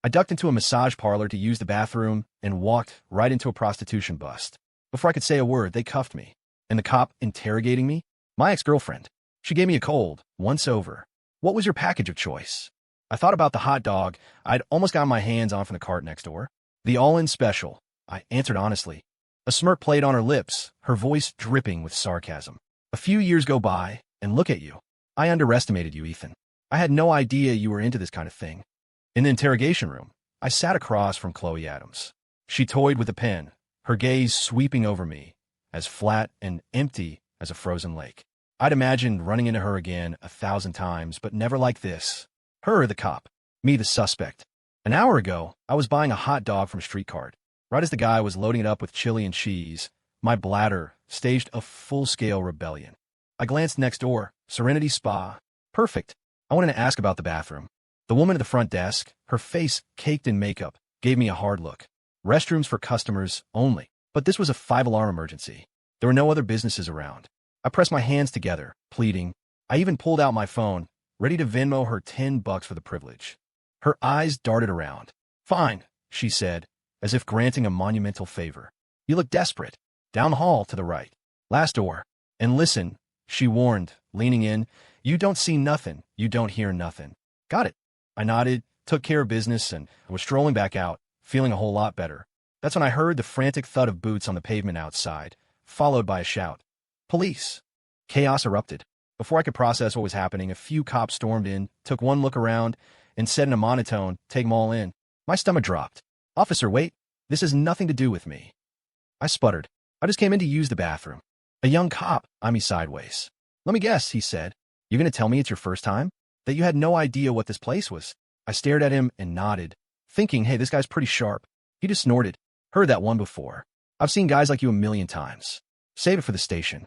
I ducked into a massage parlor to use the bathroom and walked right into a prostitution bust. Before I could say a word, they cuffed me. And the cop interrogating me? My ex-girlfriend. She gave me a cold, once over. What was your package of choice? I thought about the hot dog I'd almost gotten my hands on from the cart next door. The all-in special, I answered honestly. A smirk played on her lips, her voice dripping with sarcasm. A few years go by, and look at you. I underestimated you, Ethan. I had no idea you were into this kind of thing. In the interrogation room, I sat across from Chloe Adams. She toyed with a pen, her gaze sweeping over me, as flat and empty as a frozen lake. I'd imagined running into her again 1,000 times, but never like this. Her, the cop. Me, the suspect. An hour ago, I was buying a hot dog from a street cart. Right as the guy was loading it up with chili and cheese, my bladder staged a full-scale rebellion. I glanced next door. Serenity Spa. Perfect. I wanted to ask about the bathroom. The woman at the front desk, her face caked in makeup, gave me a hard look. Restrooms for customers only. But this was a 5-alarm emergency. There were no other businesses around. I pressed my hands together, pleading. I even pulled out my phone, ready to Venmo her $10 for the privilege. Her eyes darted around. Fine, she said, as if granting a monumental favor. You look desperate. Down the hall to the right. Last door. And listen, she warned, leaning in. You don't see nothing. You don't hear nothing. Got it. I nodded, took care of business, and was strolling back out, feeling a whole lot better. That's when I heard the frantic thud of boots on the pavement outside, followed by a shout. Police! Chaos erupted. Before I could process what was happening, a few cops stormed in, took one look around, and said in a monotone, take 'em all in. My stomach dropped. Officer, wait. This has nothing to do with me. I sputtered. I just came in to use the bathroom. A young cop eyed me sideways. Let me guess, he said. You're going to tell me it's your first time? That you had no idea what this place was? I stared at him and nodded, thinking, hey, this guy's pretty sharp. He just snorted. Heard that one before. I've seen guys like you 1,000,000 times. Save it for the station.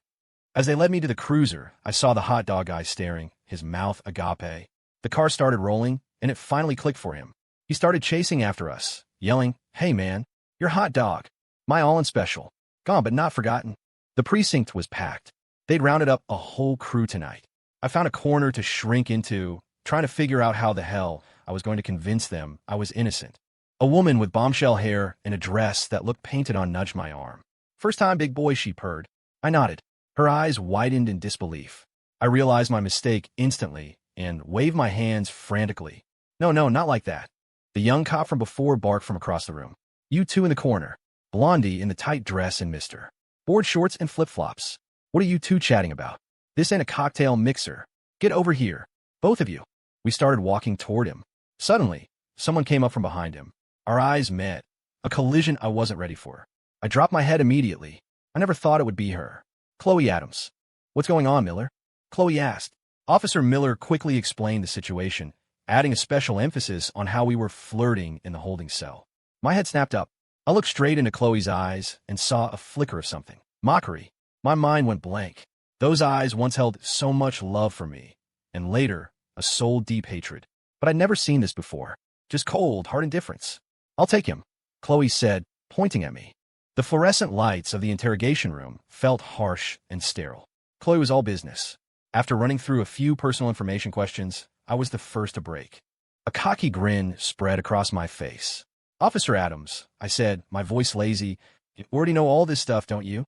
As they led me to the cruiser, I saw the hot dog guy staring, his mouth agape. The car started rolling, and it finally clicked for him. He started chasing after us, yelling, hey man, your hot dog. My all-in special. Gone but not forgotten. The precinct was packed. They'd rounded up a whole crew tonight. I found a corner to shrink into, trying to figure out how the hell I was going to convince them I was innocent. A woman with bombshell hair and a dress that looked painted on nudged my arm. First time, big boy, she purred. I nodded. Her eyes widened in disbelief. I realized my mistake instantly and waved my hands frantically. No, not like that. The young cop from before barked from across the room. You two in the corner. Blondie in the tight dress and mister. Board shorts and flip-flops. What are you two chatting about? This ain't a cocktail mixer. Get over here. Both of you. We started walking toward him. Suddenly, someone came up from behind him. Our eyes met. A collision I wasn't ready for. I dropped my head immediately. I never thought it would be her. Chloe Adams. What's going on, Miller? Chloe asked. Officer Miller quickly explained the situation, adding a special emphasis on how we were flirting in the holding cell. My head snapped up. I looked straight into Chloe's eyes and saw a flicker of something. Mockery. My mind went blank. Those eyes once held so much love for me, and later, a soul-deep hatred. But I'd never seen this before. Just cold, hard indifference. I'll take him, Chloe said, pointing at me. The fluorescent lights of the interrogation room felt harsh and sterile. Chloe was all business. After running through a few personal information questions, I was the first to break. A cocky grin spread across my face. Officer Adams, I said, my voice lazy, you already know all this stuff, don't you?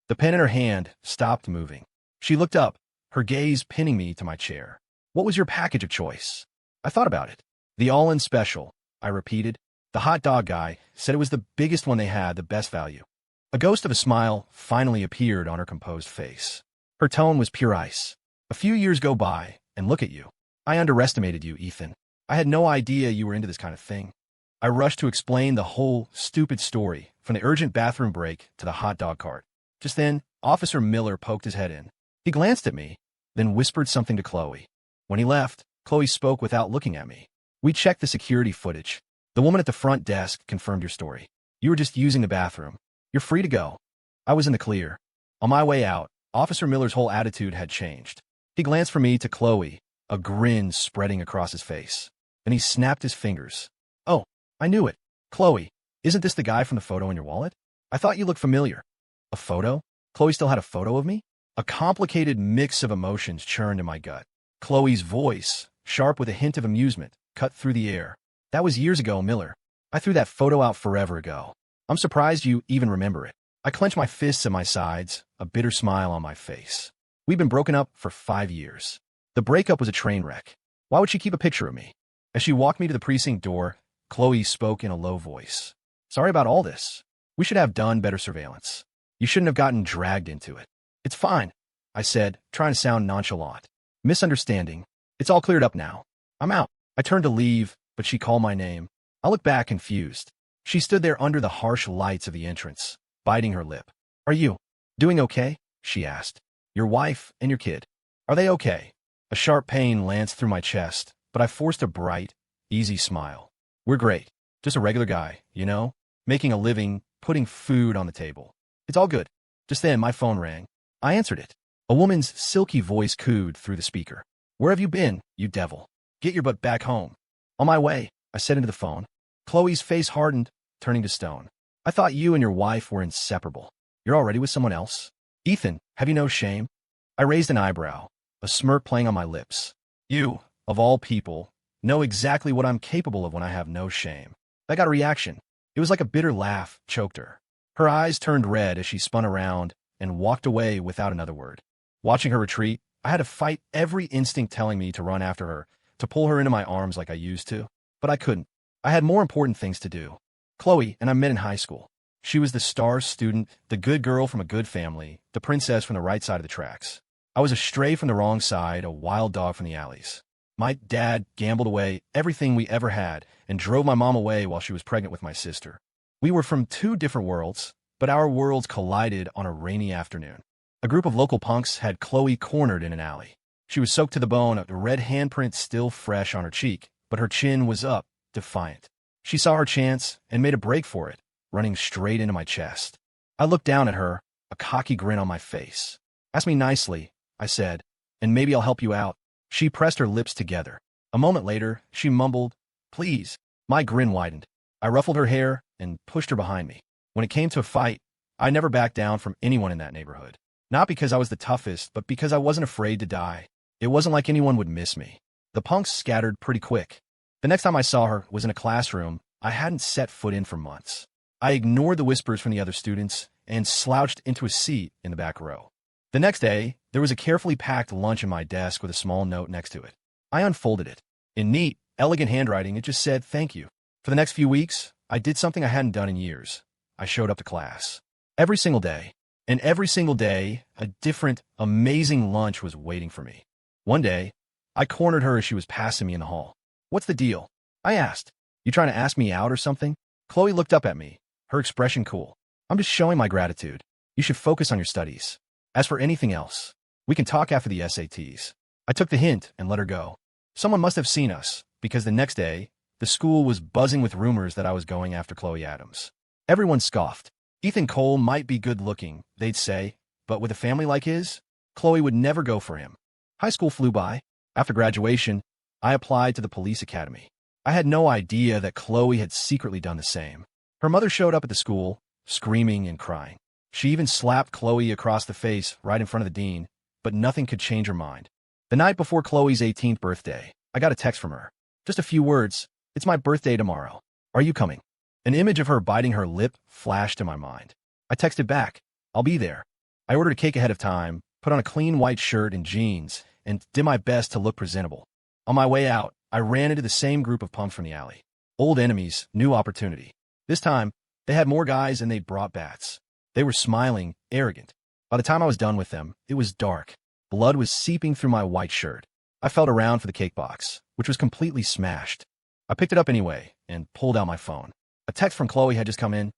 The pen in her hand stopped moving. She looked up, her gaze pinning me to my chair. What was your package of choice? I thought about it. The all-in special, I repeated. The hot dog guy said it was the biggest one they had, the best value. A ghost of a smile finally appeared on her composed face. Her tone was pure ice. A few years go by, and look at you. I underestimated you, Ethan. I had no idea you were into this kind of thing. I rushed to explain the whole stupid story, from the urgent bathroom break to the hot dog cart. Just then, Officer Miller poked his head in. He glanced at me, then whispered something to Chloe. When he left, Chloe spoke without looking at me. We checked the security footage. The woman at the front desk confirmed your story. You were just using the bathroom. You're free to go. I was in the clear. On my way out, Officer Miller's whole attitude had changed. He glanced from me to Chloe, a grin spreading across his face. Then he snapped his fingers. Oh, I knew it. Chloe, isn't this the guy from the photo in your wallet? I thought you looked familiar. A photo? Chloe still had a photo of me? A complicated mix of emotions churned in my gut. Chloe's voice, sharp with a hint of amusement, cut through the air. That was years ago, Miller. I threw that photo out forever ago. I'm surprised you even remember it. I clenched my fists at my sides, a bitter smile on my face. We've been broken up for 5 years. The breakup was a train wreck. Why would she keep a picture of me? As she walked me to the precinct door, Chloe spoke in a low voice. Sorry about all this. We should have done better surveillance. You shouldn't have gotten dragged into it. It's fine, I said, trying to sound nonchalant. Misunderstanding. It's all cleared up now. I'm out. I turned to leave, but she called my name. I looked back confused. She stood there under the harsh lights of the entrance, biting her lip. Are you doing okay? She asked. Your wife and your kid. Are they okay? A sharp pain lanced through my chest, but I forced a bright, easy smile. We're great. Just a regular guy, you know? Making a living, putting food on the table. It's all good. Just then, my phone rang. I answered it. A woman's silky voice cooed through the speaker. Where have you been, you devil? Get your butt back home. On my way, I said into the phone. Chloe's face hardened, turning to stone. I thought you and your wife were inseparable. You're already with someone else? Ethan, have you no shame? I raised an eyebrow, a smirk playing on my lips. You, of all people, know exactly what I'm capable of when I have no shame. I got a reaction. It was like a bitter laugh choked her. Her eyes turned red as she spun around and walked away without another word. Watching her retreat, I had to fight every instinct telling me to run after her, to pull her into my arms like I used to. But I couldn't. I had more important things to do. Chloe and I met in high school. She was the star student, the good girl from a good family, the princess from the right side of the tracks. I was a stray from the wrong side, a wild dog from the alleys. My dad gambled away everything we ever had and drove my mom away while she was pregnant with my sister. We were from two different worlds, but our worlds collided on a rainy afternoon. A group of local punks had Chloe cornered in an alley. She was soaked to the bone, a red handprint still fresh on her cheek, but her chin was up, defiant. She saw her chance and made a break for it, running straight into my chest. I looked down at her, a cocky grin on my face. Ask me nicely, I said, and maybe I'll help you out. She pressed her lips together. A moment later, she mumbled, please. My grin widened. I ruffled her hair and pushed her behind me. When it came to a fight, I never backed down from anyone in that neighborhood. Not because I was the toughest, but because I wasn't afraid to die. It wasn't like anyone would miss me. The punks scattered pretty quick. The next time I saw her was in a classroom I hadn't set foot in for months. I ignored the whispers from the other students and slouched into a seat in the back row. The next day, there was a carefully packed lunch in my desk with a small note next to it. I unfolded it. In neat, elegant handwriting, it just said, thank you. For the next few weeks, I did something I hadn't done in years. I showed up to class. Every single day. And every single day, a different, amazing lunch was waiting for me. One day, I cornered her as she was passing me in the hall. What's the deal? I asked. You trying to ask me out or something? Chloe looked up at me, her expression cool. I'm just showing my gratitude. You should focus on your studies. As for anything else, we can talk after the SATs. I took the hint and let her go. Someone must have seen us, because the next day, the school was buzzing with rumors that I was going after Chloe Adams. Everyone scoffed. Ethan Cole might be good looking, they'd say, but with a family like his, Chloe would never go for him. High school flew by. After graduation, I applied to the police academy. I had no idea that Chloe had secretly done the same. Her mother showed up at the school, screaming and crying. She even slapped Chloe across the face right in front of the dean, but nothing could change her mind. The night before Chloe's 18th birthday, I got a text from her. Just a few words. It's my birthday tomorrow. Are you coming? An image of her biting her lip flashed in my mind. I texted back. I'll be there. I ordered a cake ahead of time, put on a clean white shirt and jeans, and did my best to look presentable. On my way out, I ran into the same group of punks from the alley. Old enemies, new opportunity. This time, they had more guys and they brought bats. They were smiling, arrogant. By the time I was done with them, it was dark. Blood was seeping through my white shirt. I felt around for the cake box, which was completely smashed. I picked it up anyway and pulled out my phone. A text from Chloe had just come in.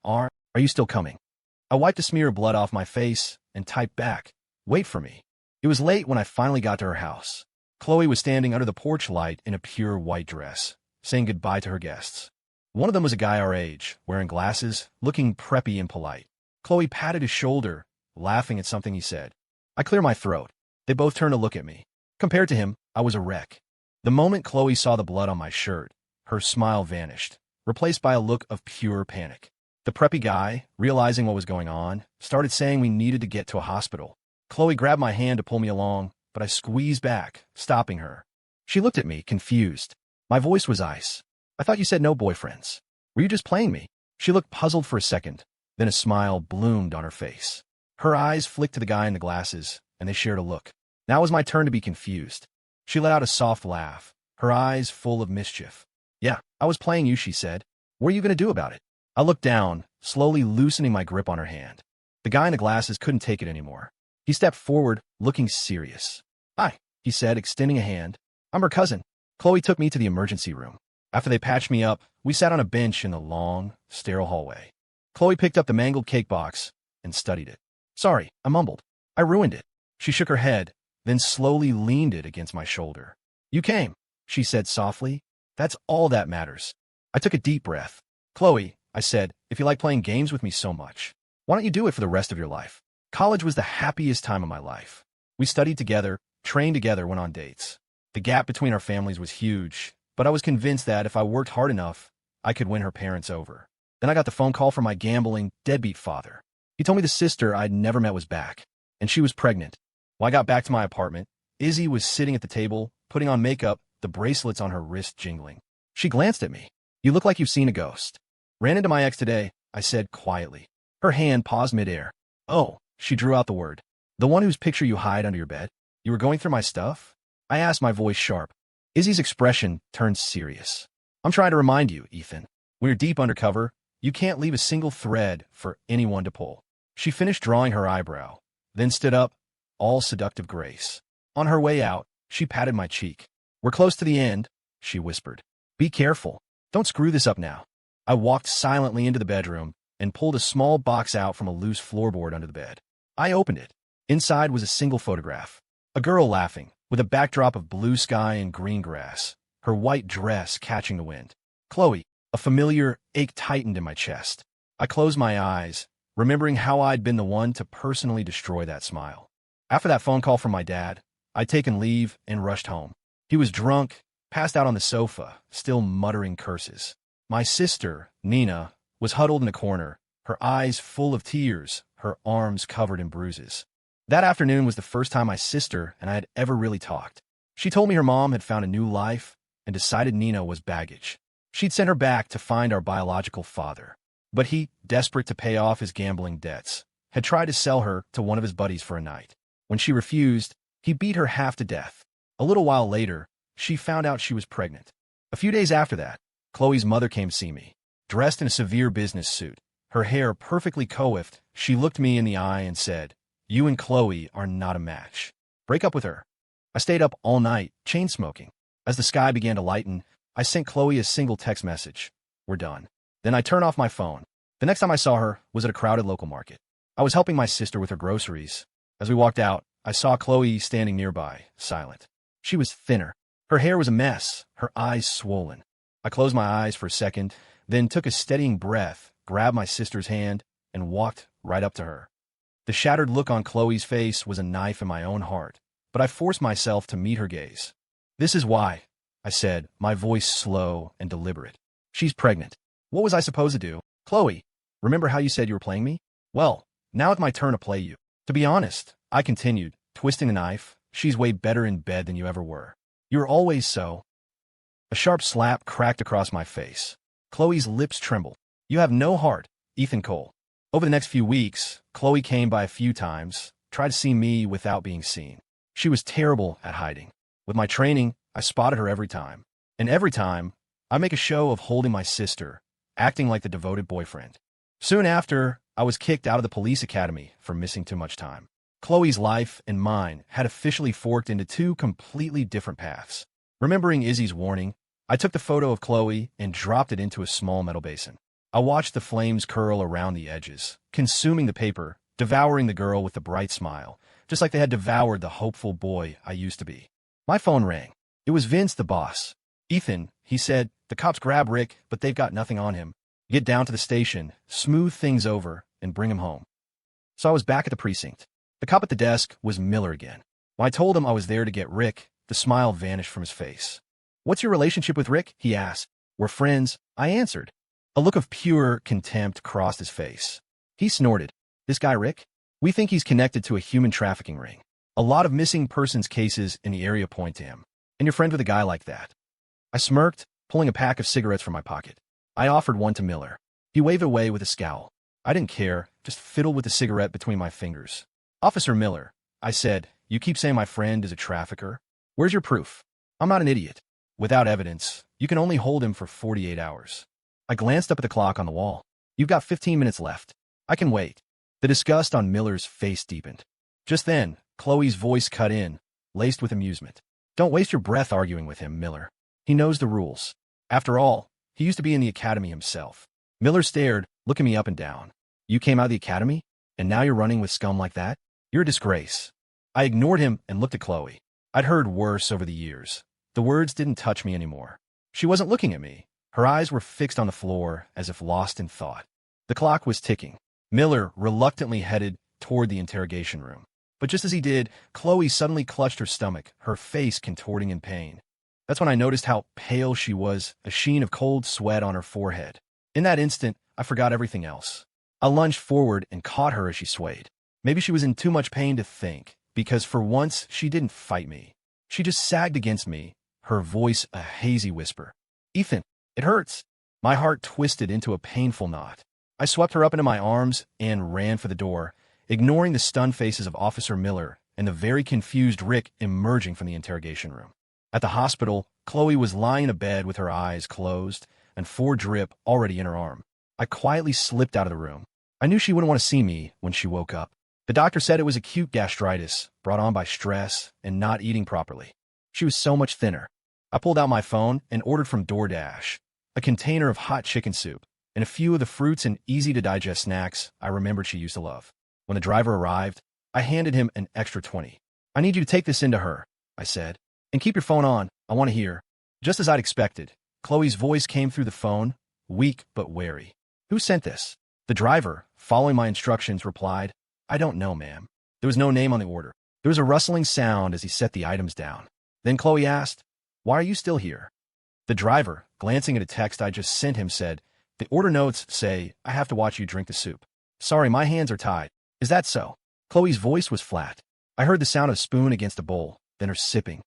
Are you still coming? I wiped a smear of blood off my face and typed back, wait for me. It was late when I finally got to her house. Chloe was standing under the porch light in a pure white dress, saying goodbye to her guests. One of them was a guy our age, wearing glasses, looking preppy and polite. Chloe patted his shoulder, laughing at something he said. I cleared my throat. They both turned to look at me. Compared to him, I was a wreck. The moment Chloe saw the blood on my shirt, her smile vanished, replaced by a look of pure panic. The preppy guy, realizing what was going on, started saying we needed to get to a hospital. Chloe grabbed my hand to pull me along, but I squeezed back, stopping her. She looked at me, confused. My voice was ice. I thought you said no boyfriends. Were you just playing me? She looked puzzled for a second, then a smile bloomed on her face. Her eyes flicked to the guy in the glasses, and they shared a look. Now it was my turn to be confused. She let out a soft laugh, her eyes full of mischief. Yeah, I was playing you, she said. What are you going to do about it? I looked down, slowly loosening my grip on her hand. The guy in the glasses couldn't take it anymore. He stepped forward, looking serious. Hi, he said, extending a hand. I'm her cousin. Chloe took me to the emergency room. After they patched me up, we sat on a bench in the long, sterile hallway. Chloe picked up the mangled cake box and studied it. Sorry, I mumbled. I ruined it. She shook her head, then slowly leaned it against my shoulder. You came, she said softly. That's all that matters. I took a deep breath. Chloe, I said, if you like playing games with me so much, why don't you do it for the rest of your life? College was the happiest time of my life. We studied together, trained together, went on dates. The gap between our families was huge, but I was convinced that if I worked hard enough, I could win her parents over. Then I got the phone call from my gambling, deadbeat father. He told me the sister I'd never met was back, and she was pregnant. When I got back to my apartment, Izzy was sitting at the table, putting on makeup, the bracelets on her wrist jingling. She glanced at me. You look like you've seen a ghost. Ran into my ex today, I said quietly. Her hand paused midair. Oh, she drew out the word. The one whose picture you hide under your bed? You were going through my stuff? I asked, my voice sharp. Izzy's expression turned serious. I'm trying to remind you, Ethan. When you're deep undercover, you can't leave a single thread for anyone to pull. She finished drawing her eyebrow, then stood up, all seductive grace. On her way out, she patted my cheek. We're close to the end, she whispered. Be careful. Don't screw this up now. I walked silently into the bedroom and pulled a small box out from a loose floorboard under the bed. I opened it. Inside was a single photograph. A girl laughing, with a backdrop of blue sky and green grass, her white dress catching the wind. Chloe, a familiar ache tightened in my chest. I closed my eyes, remembering how I'd been the one to personally destroy that smile. After that phone call from my dad, I'd taken leave and rushed home. He was drunk, passed out on the sofa, still muttering curses. My sister, Nina, was huddled in a corner, her eyes full of tears, her arms covered in bruises. That afternoon was the first time my sister and I had ever really talked. She told me her mom had found a new life and decided Nina was baggage. She'd sent her back to find our biological father. But he, desperate to pay off his gambling debts, had tried to sell her to one of his buddies for a night. When she refused, he beat her half to death. A little while later, she found out she was pregnant. A few days after that, Chloe's mother came to see me. Dressed in a severe business suit, her hair perfectly coiffed, she looked me in the eye and said, You and Chloe are not a match. Break up with her. I stayed up all night, chain-smoking. As the sky began to lighten, I sent Chloe a single text message. We're done. Then I turned off my phone. The next time I saw her was at a crowded local market. I was helping my sister with her groceries. As we walked out, I saw Chloe standing nearby, silent. She was thinner. Her hair was a mess, her eyes swollen. I closed my eyes for a second, then took a steadying breath, grabbed my sister's hand, and walked right up to her. The shattered look on Chloe's face was a knife in my own heart, but I forced myself to meet her gaze. This is why, I said, my voice slow and deliberate. She's pregnant. What was I supposed to do? Chloe, remember how you said you were playing me? Well, now it's my turn to play you. To be honest, I continued, twisting the knife, she's way better in bed than you ever were. You're always so. A sharp slap cracked across my face. Chloe's lips trembled. You have no heart, Ethan Cole. Over the next few weeks, Chloe came by a few times, tried to see me without being seen. She was terrible at hiding. With my training, I spotted her every time. And every time, I make a show of holding my sister, acting like the devoted boyfriend. Soon after, I was kicked out of the police academy for missing too much time. Chloe's life and mine had officially forked into two completely different paths. Remembering Izzy's warning, I took the photo of Chloe and dropped it into a small metal basin. I watched the flames curl around the edges, consuming the paper, devouring the girl with the bright smile, just like they had devoured the hopeful boy I used to be. My phone rang. It was Vince, the boss. Ethan, he said, the cops grab Rick, but they've got nothing on him. Get down to the station, smooth things over, and bring him home. So I was back at the precinct. The cop at the desk was Miller again. When I told him I was there to get Rick, the smile vanished from his face. What's your relationship with Rick? He asked. We're friends, I answered. A look of pure contempt crossed his face. He snorted. This guy Rick? We think he's connected to a human trafficking ring. A lot of missing persons cases in the area point to him. And you're friends with a guy like that. I smirked, pulling a pack of cigarettes from my pocket. I offered one to Miller. He waved away with a scowl. I didn't care, just fiddled with the cigarette between my fingers. Officer Miller, I said, you keep saying my friend is a trafficker. Where's your proof? I'm not an idiot. Without evidence, you can only hold him for 48 hours. I glanced up at the clock on the wall. You've got 15 minutes left. I can wait. The disgust on Miller's face deepened. Just then, Chloe's voice cut in, laced with amusement. Don't waste your breath arguing with him, Miller. He knows the rules. After all, he used to be in the academy himself. Miller stared, looking me up and down. You came out of the academy, and now you're running with scum like that? You're a disgrace. I ignored him and looked at Chloe. I'd heard worse over the years. The words didn't touch me anymore. She wasn't looking at me. Her eyes were fixed on the floor, as if lost in thought. The clock was ticking. Miller reluctantly headed toward the interrogation room. But just as he did, Chloe suddenly clutched her stomach, her face contorting in pain. That's when I noticed how pale she was, a sheen of cold sweat on her forehead. In that instant, I forgot everything else. I lunged forward and caught her as she swayed. Maybe she was in too much pain to think, because for once she didn't fight me. She just sagged against me, her voice a hazy whisper. Ethan, it hurts. My heart twisted into a painful knot. I swept her up into my arms and ran for the door, ignoring the stunned faces of Officer Miller and the very confused Rick emerging from the interrogation room. At the hospital, Chloe was lying in a bed with her eyes closed and 4 drip already in her arm. I quietly slipped out of the room. I knew she wouldn't want to see me when she woke up. The doctor said it was acute gastritis, brought on by stress and not eating properly. She was so much thinner. I pulled out my phone and ordered from DoorDash a container of hot chicken soup and a few of the fruits and easy-to-digest snacks I remembered she used to love. When the driver arrived, I handed him an extra 20. I need you to take this into her, I said. And keep your phone on, I want to hear. Just as I'd expected, Chloe's voice came through the phone, weak but wary. Who sent this? The driver, following my instructions, replied, I don't know, ma'am. There was no name on the order. There was a rustling sound as he set the items down. Then Chloe asked, Why are you still here? The driver, glancing at a text I just sent him, said, The order notes say, I have to watch you drink the soup. Sorry, my hands are tied. Is that so? Chloe's voice was flat. I heard the sound of a spoon against a bowl, then her sipping.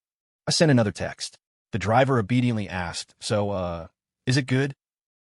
I sent another text. The driver obediently asked, So, is it good?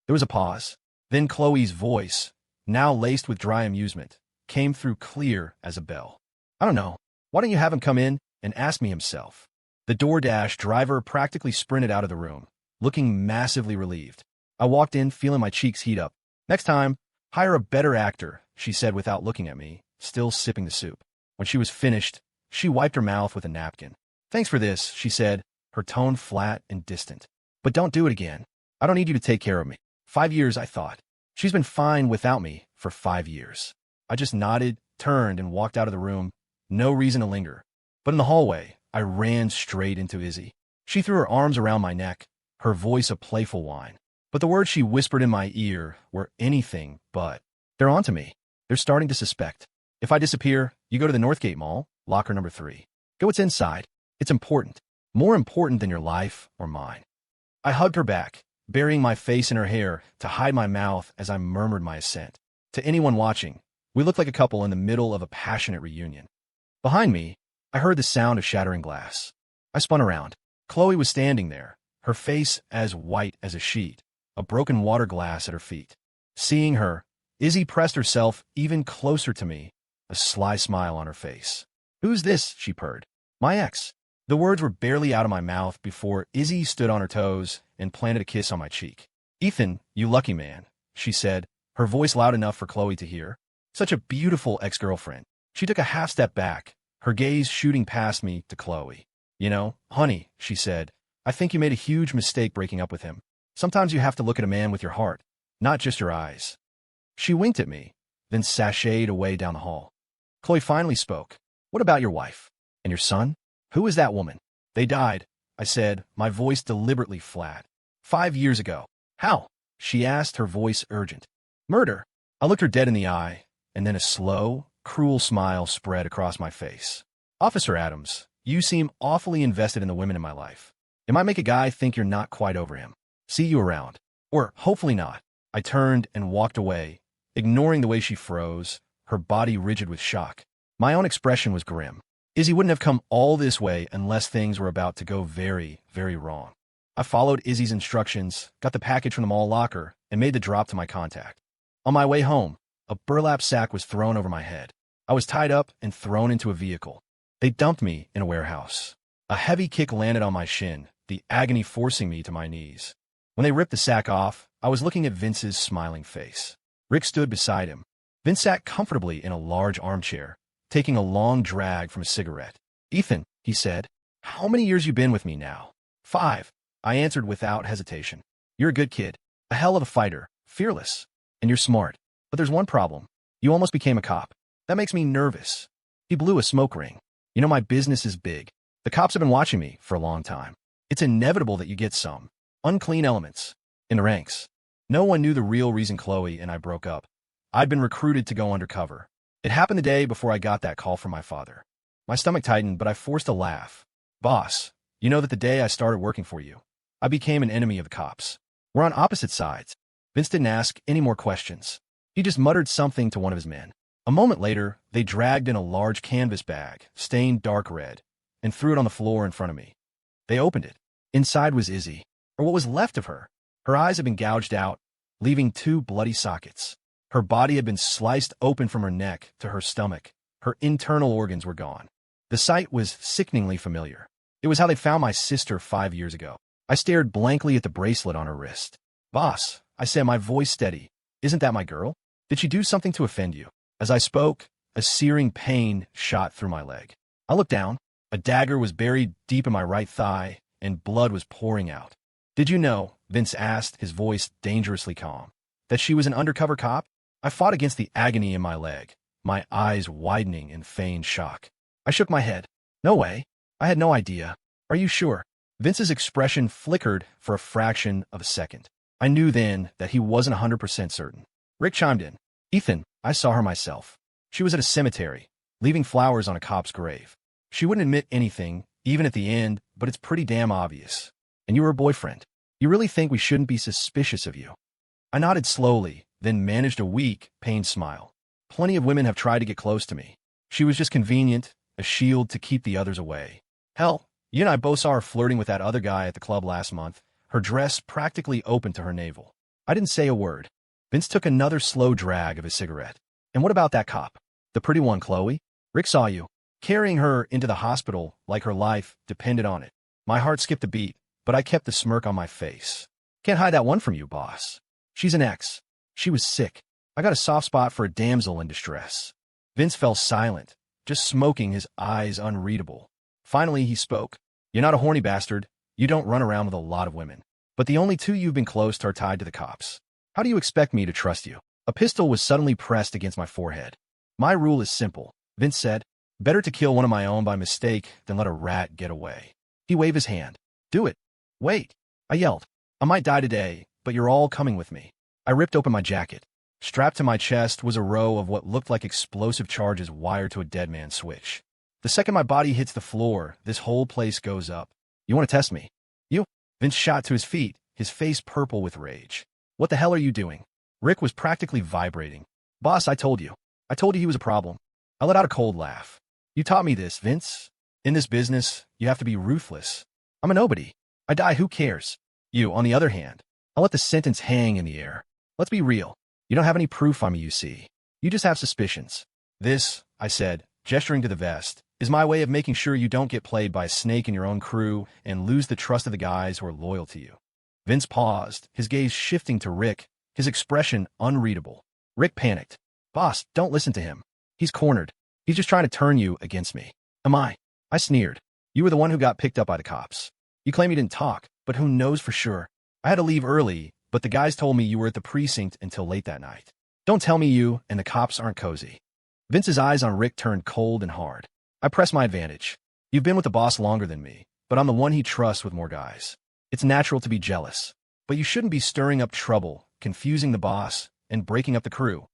There was a pause. Then Chloe's voice, now laced with dry amusement, came through clear as a bell. I don't know. Why don't you have him come in and ask me himself? The DoorDash driver practically sprinted out of the room, looking massively relieved. I walked in, feeling my cheeks heat up. Next time, hire a better actor, she said without looking at me, still sipping the soup. When she was finished, she wiped her mouth with a napkin. Thanks for this, she said, her tone flat and distant. But don't do it again. I don't need you to take care of me. 5 years, I thought. She's been fine without me for 5 years. I just nodded, turned, and walked out of the room. No reason to linger. But in the hallway, I ran straight into Izzy. She threw her arms around my neck, her voice a playful whine. But the words she whispered in my ear were anything but. They're onto me. They're starting to suspect. If I disappear, you go to the Northgate Mall, locker number 3. Go what's inside. It's important. More important than your life or mine. I hugged her back, burying my face in her hair to hide my mouth as I murmured my assent. To anyone watching, we looked like a couple in the middle of a passionate reunion. Behind me, I heard the sound of shattering glass. I spun around. Chloe was standing there, her face as white as a sheet, a broken water glass at her feet. Seeing her, Izzy pressed herself even closer to me, a sly smile on her face. Who's this? She purred. My ex. The words were barely out of my mouth before Izzy stood on her toes and planted a kiss on my cheek. Ethan, you lucky man, she said, her voice loud enough for Chloe to hear. Such a beautiful ex-girlfriend. She took a half step back, her gaze shooting past me to Chloe. You know, honey, she said, I think you made a huge mistake breaking up with him. Sometimes you have to look at a man with your heart, not just your eyes. She winked at me, then sashayed away down the hall. Chloe finally spoke. What about your wife? And your son? Who is that woman? They died, I said, my voice deliberately flat. 5 years ago. How? She asked, her voice urgent. Murder. I looked her dead in the eye, and then a slow, cruel smile spread across my face. Officer Adams, you seem awfully invested in the women in my life. It might make a guy think you're not quite over him. See you around. Or hopefully not. I turned and walked away, ignoring the way she froze, her body rigid with shock. My own expression was grim. Izzy wouldn't have come all this way unless things were about to go very, very wrong. I followed Izzy's instructions, got the package from the mall locker, and made the drop to my contact. On my way home, a burlap sack was thrown over my head. I was tied up and thrown into a vehicle. They dumped me in a warehouse. A heavy kick landed on my shin, the agony forcing me to my knees. When they ripped the sack off, I was looking at Vince's smiling face. Rick stood beside him. Vince sat comfortably in a large armchair, taking a long drag from a cigarette. "Ethan," he said, "how many years you been with me now?" "5," I answered without hesitation. "You're a good kid, a hell of a fighter, fearless, and you're smart. But there's one problem. You almost became a cop. That makes me nervous." He blew a smoke ring. "You know, my business is big. The cops have been watching me for a long time. It's inevitable that you get some unclean elements in the ranks." No one knew the real reason Chloe and I broke up. I'd been recruited to go undercover. It happened the day before I got that call from my father. My stomach tightened, but I forced a laugh. "Boss, you know that the day I started working for you, I became an enemy of the cops. We're on opposite sides." Vince didn't ask any more questions. He just muttered something to one of his men. A moment later, they dragged in a large canvas bag, stained dark red, and threw it on the floor in front of me. They opened it. Inside was Izzy, or what was left of her. Her eyes had been gouged out, leaving 2 bloody sockets. Her body had been sliced open from her neck to her stomach. Her internal organs were gone. The sight was sickeningly familiar. It was how they found my sister 5 years ago. I stared blankly at the bracelet on her wrist. "Boss," I said, my voice steady, "isn't that my girl? Did she do something to offend you?" As I spoke, a searing pain shot through my leg. I looked down. A dagger was buried deep in my right thigh, and blood was pouring out. "Did you know," Vince asked, his voice dangerously calm, "that she was an undercover cop?" I fought against the agony in my leg, my eyes widening in feigned shock. I shook my head. "No way. I had no idea." "Are you sure?" Vince's expression flickered for a fraction of a second. I knew then that he wasn't 100% certain. Rick chimed in. "Ethan, I saw her myself. She was at a cemetery, leaving flowers on a cop's grave. She wouldn't admit anything, even at the end, but it's pretty damn obvious. And you were her boyfriend. You really think we shouldn't be suspicious of you?" I nodded slowly, then managed a weak, pained smile. "Plenty of women have tried to get close to me. She was just convenient, a shield to keep the others away. Hell, you and I both saw her flirting with that other guy at the club last month, her dress practically open to her navel." I didn't say a word. Vince took another slow drag of his cigarette. "And what about that cop? The pretty one, Chloe? Rick saw you carrying her into the hospital like her life depended on it." My heart skipped a beat, but I kept the smirk on my face. "Can't hide that one from you, boss. She's an ex. She was sick. I got a soft spot for a damsel in distress." Vince fell silent, just smoking, his eyes unreadable. Finally, he spoke. "You're not a horny bastard. You don't run around with a lot of women. But the only 2 you've been close to are tied to the cops. How do you expect me to trust you?" A pistol was suddenly pressed against my forehead. "My rule is simple," Vince said. "Better to kill one of my own by mistake than let a rat get away." He waved his hand. "Do it." "Wait," I yelled. "I might die today, but you're all coming with me." I ripped open my jacket. Strapped to my chest was a row of what looked like explosive charges wired to a dead man's switch. "The second my body hits the floor, this whole place goes up. You want to test me?" "You?" Vince shot to his feet, his face purple with rage. "What the hell are you doing?" Rick was practically vibrating. "Boss, I told you. I told you he was a problem." I let out a cold laugh. "You taught me this, Vince. In this business, you have to be ruthless. I'm a nobody. I die, who cares? You, on the other hand, I'll let the sentence hang in the air. Let's be real. You don't have any proof on me, you see. You just have suspicions. This," I said, gesturing to the vest, "is my way of making sure you don't get played by a snake in your own crew and lose the trust of the guys who are loyal to you." Vince paused, his gaze shifting to Rick, his expression unreadable. Rick panicked. "Boss, don't listen to him. He's cornered. He's just trying to turn you against me." "Am I?" I sneered. "You were the one who got picked up by the cops. You claim you didn't talk, but who knows for sure? I had to leave early, but the guys told me you were at the precinct until late that night. Don't tell me you and the cops aren't cozy." Vince's eyes on Rick turned cold and hard. I pressed my advantage. "You've been with the boss longer than me, but I'm the one he trusts with more guys. It's natural to be jealous, but you shouldn't be stirring up trouble, confusing the boss, and breaking up the crew."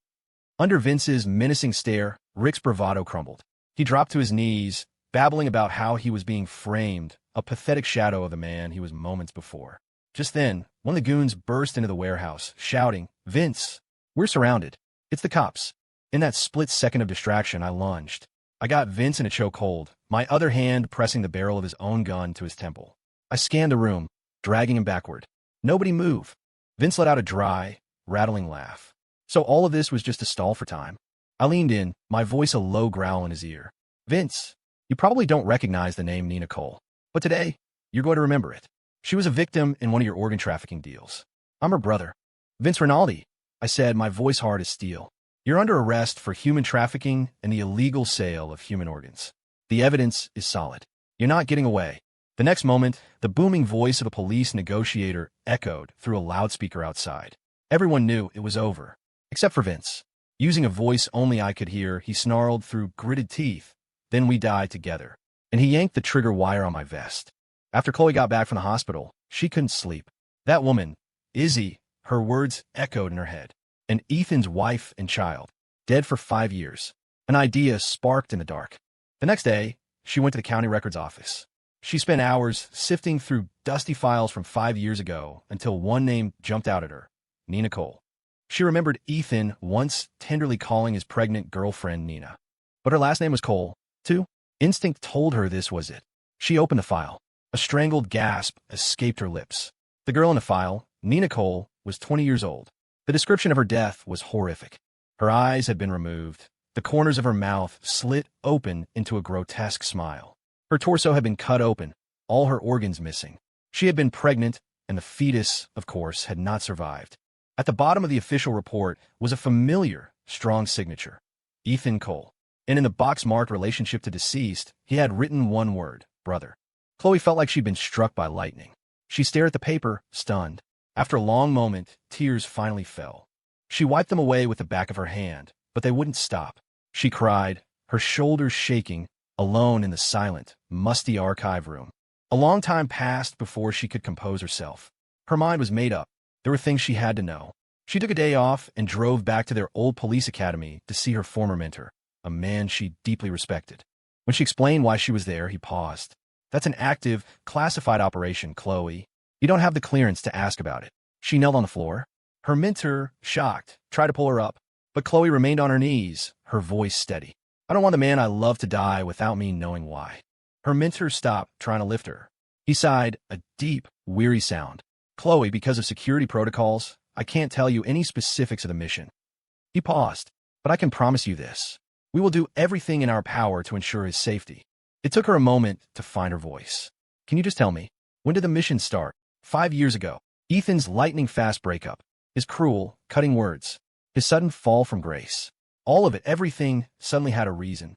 Under Vince's menacing stare, Rick's bravado crumbled. He dropped to his knees, babbling about how he was being framed, a pathetic shadow of the man he was moments before. Just then, one of the goons burst into the warehouse, shouting, "Vince, we're surrounded. It's the cops." In that split second of distraction, I lunged. I got Vince in a chokehold, my other hand pressing the barrel of his own gun to his temple. I scanned the room. dragging him backward. Nobody move. Vince let out a dry, rattling laugh. So all of this was just a stall for time. I leaned in, my voice a low growl in his ear. Vince, you probably don't recognize the name Nina Cole, but today, you're going to remember it. She was a victim in one of your organ trafficking deals. I'm her brother. Vince Rinaldi, I said, my voice hard as steel. You're under arrest for human trafficking and the illegal sale of human organs. The evidence is solid. You're not getting away. The next moment, the booming voice of a police negotiator echoed through a loudspeaker outside. Everyone knew it was over, except for Vince. Using a voice only I could hear, he snarled through gritted teeth, "Then we die together." And he yanked the trigger wire on my vest. After Chloe got back from the hospital, she couldn't sleep. That woman, Izzy, her words echoed in her head. And Ethan's wife and child, dead for 5 years. An idea sparked in the dark. The next day, she went to the county records office. She spent hours sifting through dusty files from 5 years ago until one name jumped out at her, Nina Cole. She remembered Ethan once tenderly calling his pregnant girlfriend Nina. But her last name was Cole, too. Instinct told her this was it. She opened the file. A strangled gasp escaped her lips. The girl in the file, Nina Cole, was 20 years old. The description of her death was horrific. Her eyes had been removed. The corners of her mouth slit open into a grotesque smile. Her torso had been cut open, all her organs missing. She had been pregnant, and the fetus, of course, had not survived. At the bottom of the official report was a familiar, strong signature, Ethan Cole. And in the box marked relationship to deceased, he had written one word, brother. Chloe felt like she'd been struck by lightning. She stared at the paper, stunned. After a long moment, tears finally fell. She wiped them away with the back of her hand, but they wouldn't stop. She cried, her shoulders shaking, alone in the silent, musty archive room. A long time passed before she could compose herself. Her mind was made up. There were things she had to know. She took a day off and drove back to their old police academy to see her former mentor, a man she deeply respected. When she explained why she was there, he paused. That's an active, classified operation, Chloe. You don't have the clearance to ask about it. She knelt on the floor. Her mentor, shocked, tried to pull her up, but Chloe remained on her knees, her voice steady. I don't want the man I love to die without me knowing why. Her mentor stopped trying to lift her. He sighed, a deep, weary sound. Chloe, because of security protocols, I can't tell you any specifics of the mission. He paused, but I can promise you this. We will do everything in our power to ensure his safety. It took her a moment to find her voice. Can you just tell me, when did the mission start? 5 years ago. Ethan's lightning-fast breakup. His cruel, cutting words. His sudden fall from grace. All of it, everything, suddenly had a reason.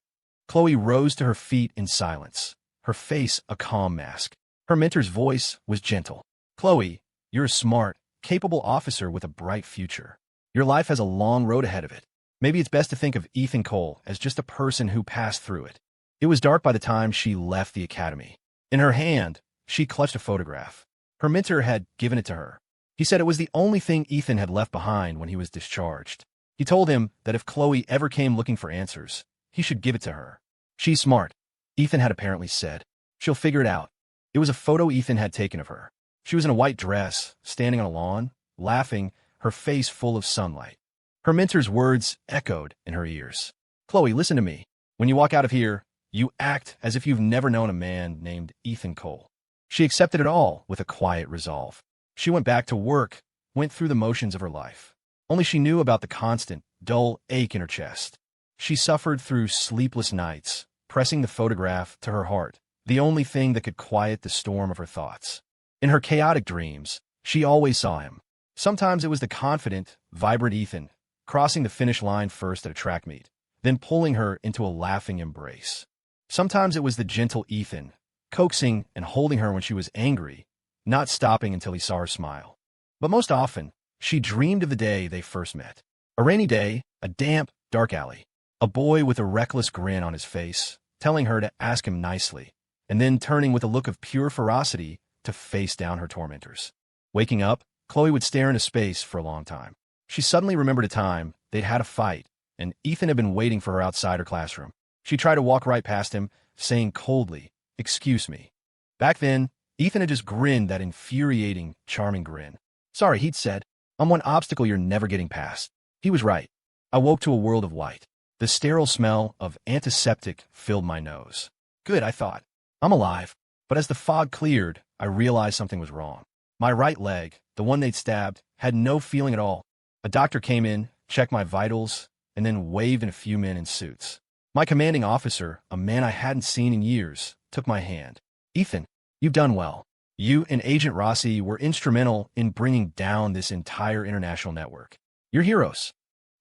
Chloe rose to her feet in silence, her face a calm mask. Her mentor's voice was gentle. Chloe, you're a smart, capable officer with a bright future. Your life has a long road ahead of it. Maybe it's best to think of Ethan Cole as just a person who passed through it. It was dark by the time she left the academy. In her hand, she clutched a photograph. Her mentor had given it to her. He said it was the only thing Ethan had left behind when he was discharged. He told him that if Chloe ever came looking for answers, he should give it to her. She's smart, Ethan had apparently said. She'll figure it out. It was a photo Ethan had taken of her. She was in a white dress, standing on a lawn, laughing, her face full of sunlight. Her mentor's words echoed in her ears. Chloe, listen to me. When you walk out of here, you act as if you've never known a man named Ethan Cole. She accepted it all with a quiet resolve. She went back to work, went through the motions of her life. Only she knew about the constant, dull ache in her chest. She suffered through sleepless nights, pressing the photograph to her heart, the only thing that could quiet the storm of her thoughts. In her chaotic dreams, she always saw him. Sometimes it was the confident, vibrant Ethan, crossing the finish line first at a track meet, then pulling her into a laughing embrace. Sometimes it was the gentle Ethan, coaxing and holding her when she was angry, not stopping until he saw her smile. But most often, she dreamed of the day they first met. A rainy day, a damp, dark alley. A boy with a reckless grin on his face, telling her to ask him nicely, and then turning with a look of pure ferocity to face down her tormentors. Waking up, Chloe would stare into space for a long time. She suddenly remembered a time they'd had a fight, and Ethan had been waiting for her outside her classroom. She tried to walk right past him, saying coldly, "Excuse me." Back then, Ethan had just grinned that infuriating, charming grin. "Sorry," he'd said. "I'm one obstacle you're never getting past." He was right. I woke to a world of white. The sterile smell of antiseptic filled my nose. Good, I thought. I'm alive. But as the fog cleared, I realized something was wrong. My right leg, the one they'd stabbed, had no feeling at all. A doctor came in, checked my vitals, and then waved in a few men in suits. My commanding officer, a man I hadn't seen in years, took my hand. Ethan, you've done well. You and Agent Rossi were instrumental in bringing down this entire international network. You're heroes.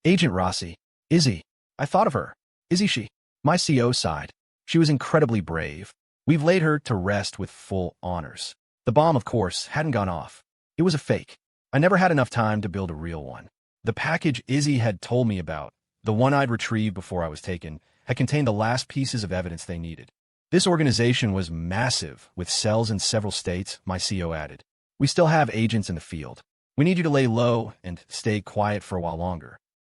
Agent Rossi. Izzy. I thought of her. Izzy she. My CO sighed. She was incredibly brave. We've laid her to rest with full honors. The bomb, of course, hadn't gone off. It was a fake. I never had enough time to build a real one. The package Izzy had told me about, the one I'd retrieved before I was taken, had contained the last pieces of evidence they needed. This organization was massive, with cells in several states, my CO added. We still have agents in the field. We need you to lay low and stay quiet for a while longer.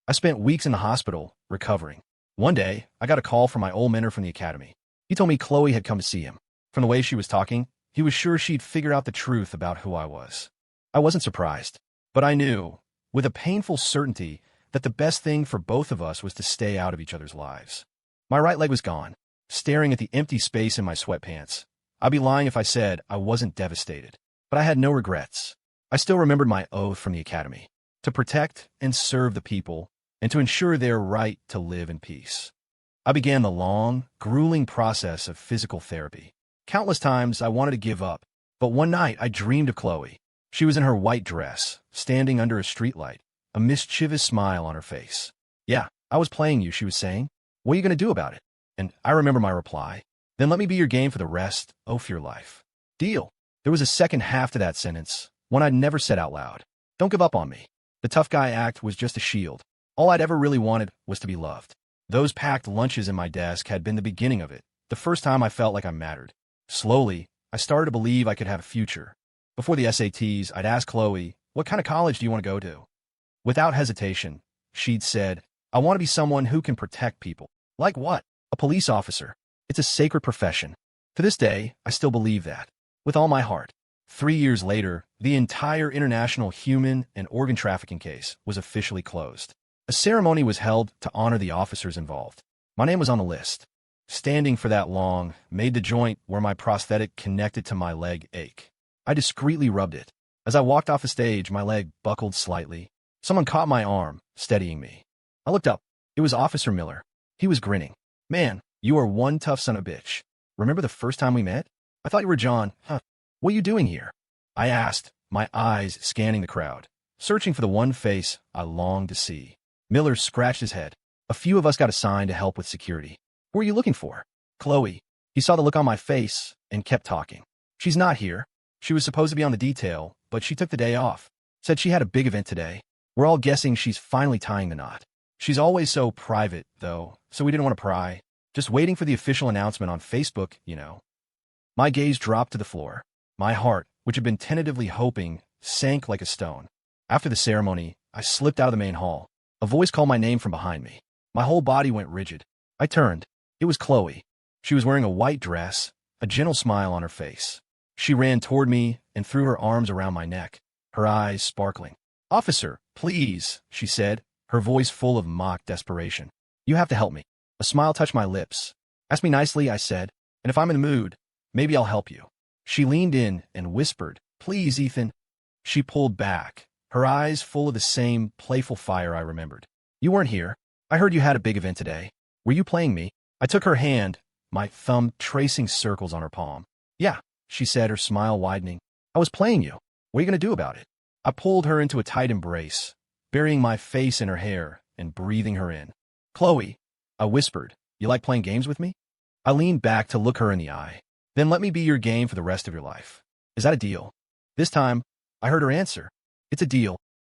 I spent weeks in the hospital, recovering. One day, I got a call from my old mentor from the academy. He told me Chloe had come to see him. From the way she was talking, he was sure she'd figure out the truth about who I was. I wasn't surprised, but I knew, with a painful certainty, that the best thing for both of us was to stay out of each other's lives. My right leg was gone, staring at the empty space in my sweatpants. I'd be lying if I said I wasn't devastated, but I had no regrets. I still remembered my oath from the academy, to protect and serve the people, and to ensure their right to live in peace. I began the long, grueling process of physical therapy. Countless times I wanted to give up, but one night I dreamed of Chloe. She was in her white dress, standing under a streetlight, a mischievous smile on her face. Yeah, I was playing you, she was saying. What are you going to do about it? And I remember my reply. Then let me be your game for the rest of your life. Deal. There was a second half to that sentence, one I'd never said out loud. Don't give up on me. The tough guy act was just a shield. All I'd ever really wanted was to be loved. Those packed lunches in my desk had been the beginning of it, the first time I felt like I mattered. Slowly, I started to believe I could have a future. Before the SATs, I'd ask Chloe, what kind of college do you want to go to? Without hesitation, she'd said, I want to be someone who can protect people. Like what? A police officer. It's a sacred profession. To this day, I still believe that. With all my heart. 3 years later, the entire international human and organ trafficking case was officially closed. A ceremony was held to honor the officers involved. My name was on the list. Standing for that long made the joint where my prosthetic connected to my leg ache. I discreetly rubbed it. As I walked off the stage, my leg buckled slightly. Someone caught my arm, steadying me. I looked up. It was Officer Miller. He was grinning. Man, you are one tough son of a bitch. Remember the first time we met? I thought you were John. Huh. What are you doing here? I asked, my eyes scanning the crowd, searching for the one face I longed to see. Miller scratched his head. A few of us got assigned to help with security. Who are you looking for? Chloe. He saw the look on my face and kept talking. She's not here. She was supposed to be on the detail, but she took the day off. Said she had a big event today. We're all guessing she's finally tying the knot. She's always so private, though, so we didn't want to pry. Just waiting for the official announcement on Facebook, you know. My gaze dropped to the floor. My heart, which had been tentatively hoping, sank like a stone. After the ceremony, I slipped out of the main hall. A voice called my name from behind me. My whole body went rigid. I turned. It was Chloe. She was wearing a white dress, a gentle smile on her face. She ran toward me and threw her arms around my neck, her eyes sparkling. Officer, please, she said, her voice full of mock desperation. You have to help me. A smile touched my lips. Ask me nicely, I said, and if I'm in the mood, maybe I'll help you. She leaned in and whispered, please, Ethan. She pulled back, her eyes full of the same playful fire I remembered. You weren't here. I heard you had a big event today. Were you playing me? I took her hand, my thumb tracing circles on her palm. Yeah, she said, her smile widening. I was playing you. What are you going to do about it? I pulled her into a tight embrace, burying my face in her hair and breathing her in. Chloe, I whispered, you like playing games with me? I leaned back to look her in the eye. Then let me be your game for the rest of your life. Is that a deal? This time, I heard her answer. It's a deal.